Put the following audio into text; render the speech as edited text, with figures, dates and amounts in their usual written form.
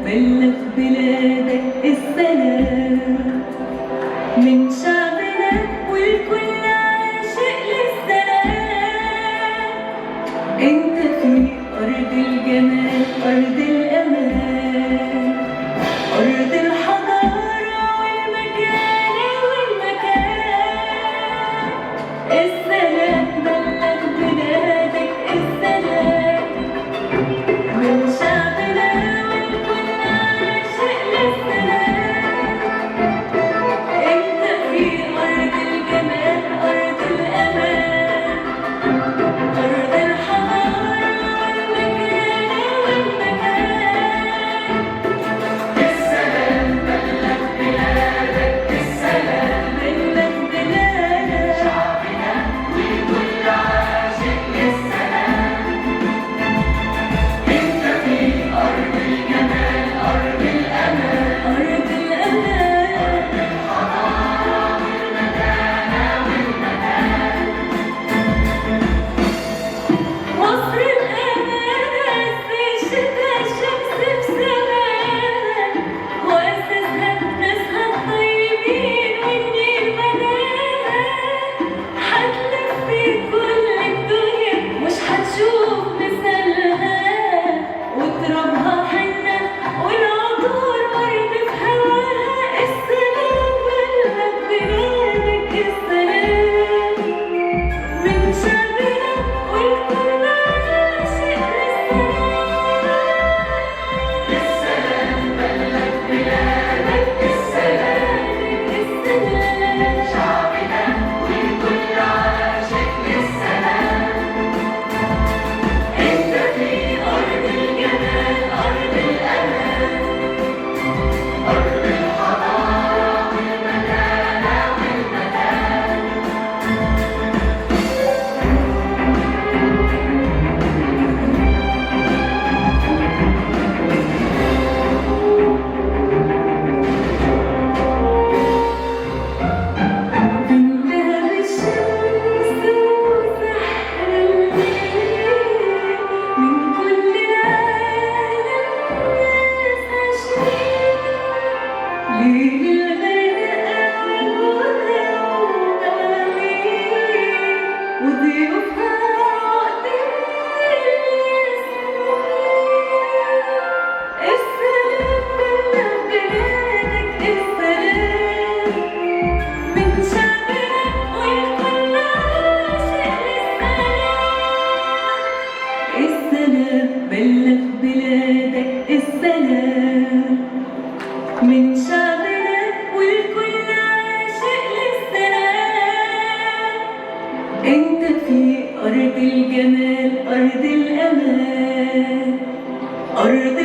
بلغ بلادك السلام من شعبنا والكل عاشق للسلام. انت في أرض الجمال، أرض الأمان، أرض الحضارة والمكانة والمكان. السلام بلغ بلادك السلام من شعبنا والكل عاشق للسلام. انت في أرض الجمال، أرض الأمان، أرض الحضارة والمكانة والمكان. السلام بلغ بلادك السلام بلغ بلادك شعبنا والكل عاشق للسلام. انت في أرض الجمال، أرض الأمان، أرض الأمان، الحضارة والمكانة والمكان. مصر الأمانة في الشتا الشمس بسماها، وأسسها ناسها الطيبين والنيل بناها. حتلف في كل الدنيا مش هتشوف مثالها، وترابها حنة والعطور ورد في هواها. السلام بلغ بلادك السلام من شعبنا والكل عاشق للسلام. السلام بلغ بلادك السلام السلام شعبنا والكل عاشق للسلام. انت في أرض الجمال، أرض الأمان، أرض الحضارة والمكانة والمكان. بندهب الشمس وسحر الليل، من كل العالم ناس عاشقين. ليل الغرقان ومواويل، وضيوفها عقدين الياسمين. السلام بلغ بلادك السلام من شعبنا والكل عاشق للسلام. السلام بلغ بلادك السلام من شعبنا والكل عاشق للسلام. انت في أرض الجمال، أرض الأمان، أرض